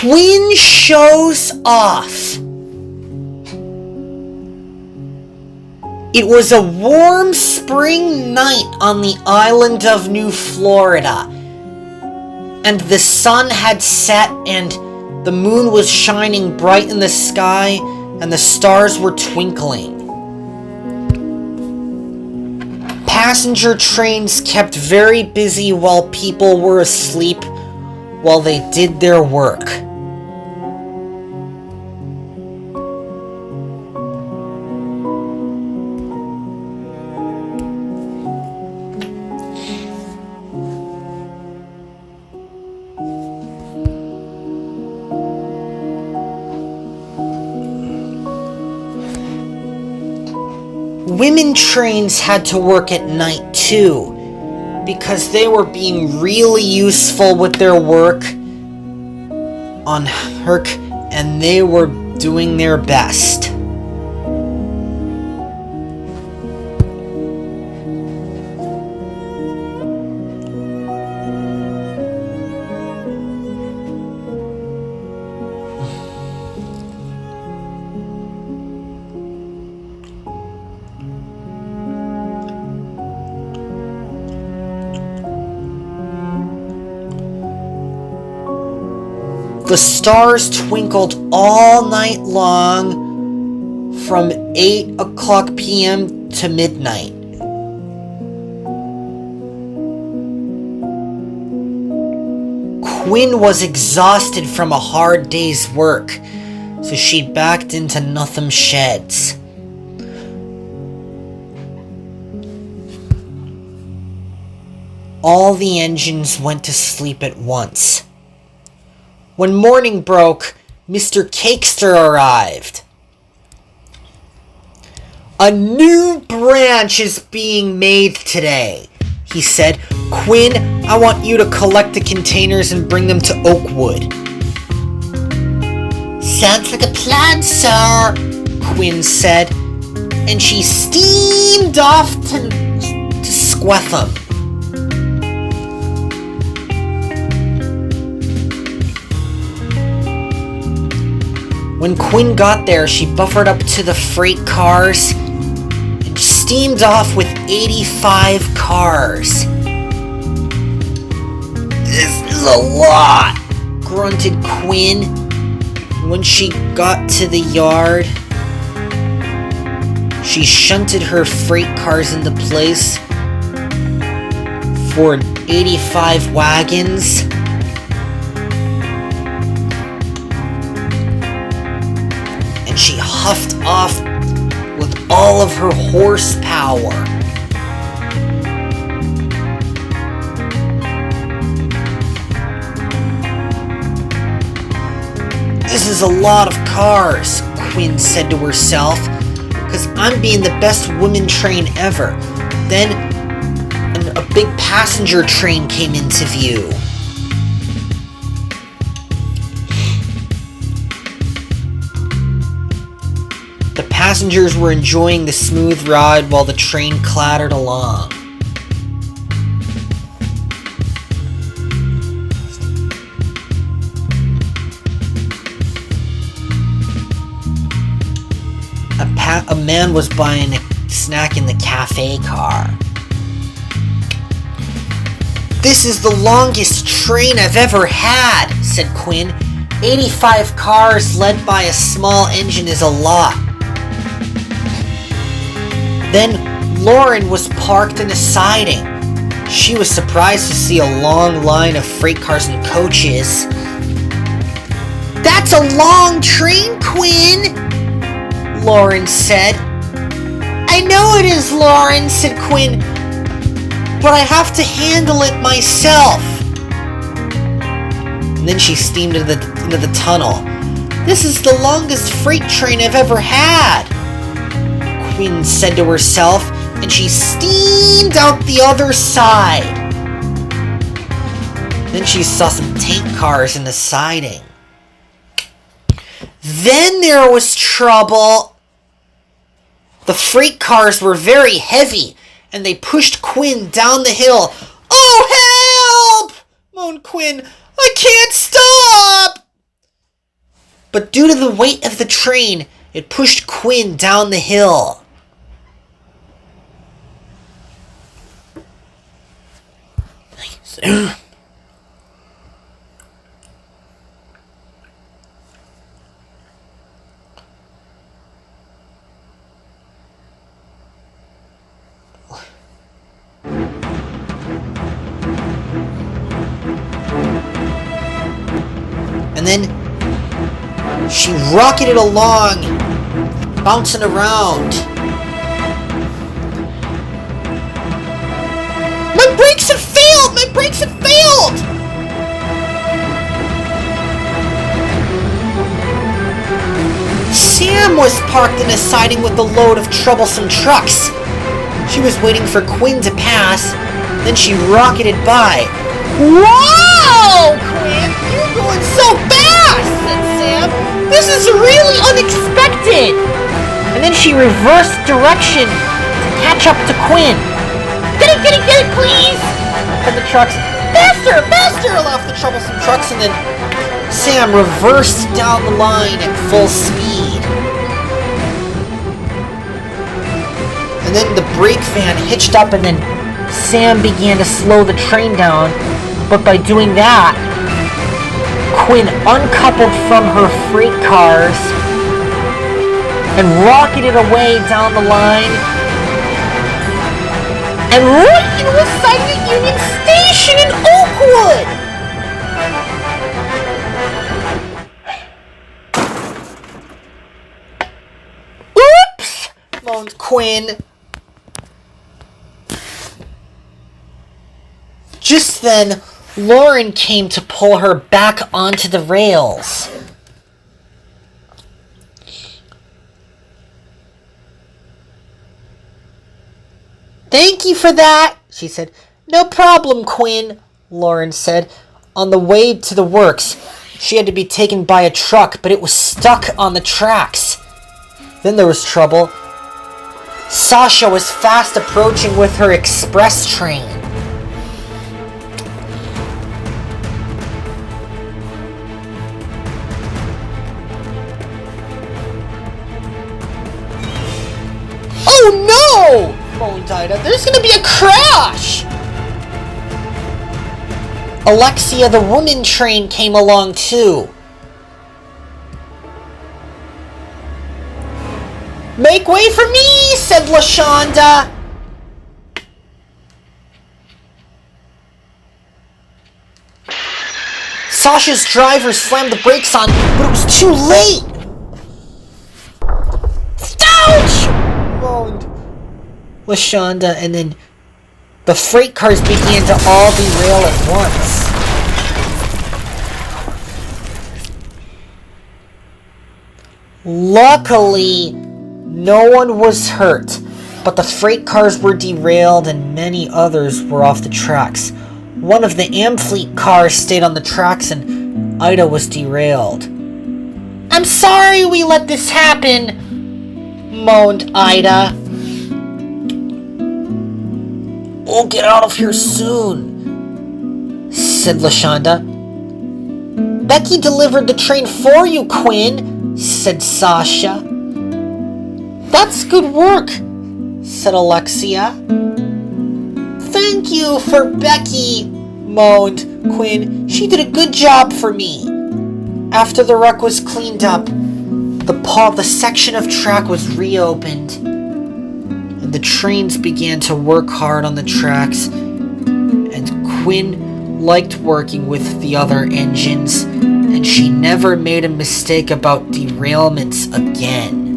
Quinn Shows Off. It was a warm spring night on the island of New Florida, and the sun had set and the moon was shining bright in the sky and the stars were twinkling. Passenger trains kept very busy while people were asleep while they did their work. Women trains had to work at night too, because they were being really useful with their work on Herc, and they were doing their best. The stars twinkled all night long from 8 o'clock p.m. to midnight. Quinn was exhausted from a hard day's work, so she backed into Notham's sheds. All the engines went to sleep at once. When morning broke, Mr. Cakester arrived. "A new branch is being made today," he said. "Quinn, I want you to collect the containers and bring them to Oakwood." "Sounds like a plan, sir," Quinn said, and she steamed off to Squetham. When Quinn got there, she buffered up to the freight cars and steamed off with 85 cars. "This is a lot," grunted Quinn when she got to the yard. She shunted her freight cars into place for 85 wagons. And she huffed off with all of her horsepower. "This is a lot of cars," Quinn said to herself, "because I'm being the best women train ever." Then a big passenger train came into view. The passengers were enjoying the smooth ride while the train clattered along. A man was buying a snack in the cafe car. "This is the longest train I've ever had," said Quinn. 85 cars led by a small engine is a lot. Then Lauren was parked in a siding. She was surprised to see a long line of freight cars and coaches. "That's a long train, Quinn," Lauren said. "I know it is, Lauren," said Quinn, "but I have to handle it myself." And then she steamed into the tunnel. "This is the longest freight train I've ever had," Quinn said to herself, and she steamed out the other side. Then she saw some tank cars in the siding. Then there was trouble. The freight cars were very heavy, and they pushed Quinn down the hill. "Oh, help!" moaned Quinn. "I can't stop!" but due to the weight of the train, it pushed Quinn down the hill. And then she rocketed along, bouncing around. My brakes have failed! My brakes have failed! Sam was parked in a siding with a load of troublesome trucks. She was waiting for Quinn to pass, then she rocketed by. Whoa, Quinn! You're going so fast, said Sam. This is really unexpected. And then she reversed direction to catch up to Quinn. Get it, please! And the trucks, faster, laughed the troublesome trucks, and then Sam reversed down the line at full speed. And then the brake van hitched up, and then Sam began to slow the train down, but by doing that, Quinn uncoupled from her freight cars and rocketed away down the line and right into the side of the Union Station in Oakwood! Oops! Moaned Quinn. Just then, Lauren came to pull her back onto the rails. Thank you for that, she said. No problem, Quinn, Lauren said. On the way to the works, she had to be taken by a truck, but it was stuck on the tracks. Then there was trouble. Sasha was fast approaching with her express train. Oh no! Moaned Ida. There's gonna be a crash! Alexia, the woman train, came along too. Make way for me, said LaShonda. Sasha's driver slammed the brakes on, but it was too late. Ouch! Moaned LaShonda, and then the freight cars began to all derail at once. Luckily, no one was hurt, but the freight cars were derailed and many others were off the tracks. One of the Amfleet cars stayed on the tracks and Ida was derailed. I'm sorry we let this happen, moaned Ida. We'll get out of here soon, said LaShonda. Becky delivered the train for you, Quinn, said Sasha. That's good work, said Alexia. Thank you for Becky, moaned Quinn. She did a good job for me. After the wreck was cleaned up, the section of track was reopened, and the trains began to work hard on the tracks, and Quinn liked working with the other engines, and she never made a mistake about derailments again.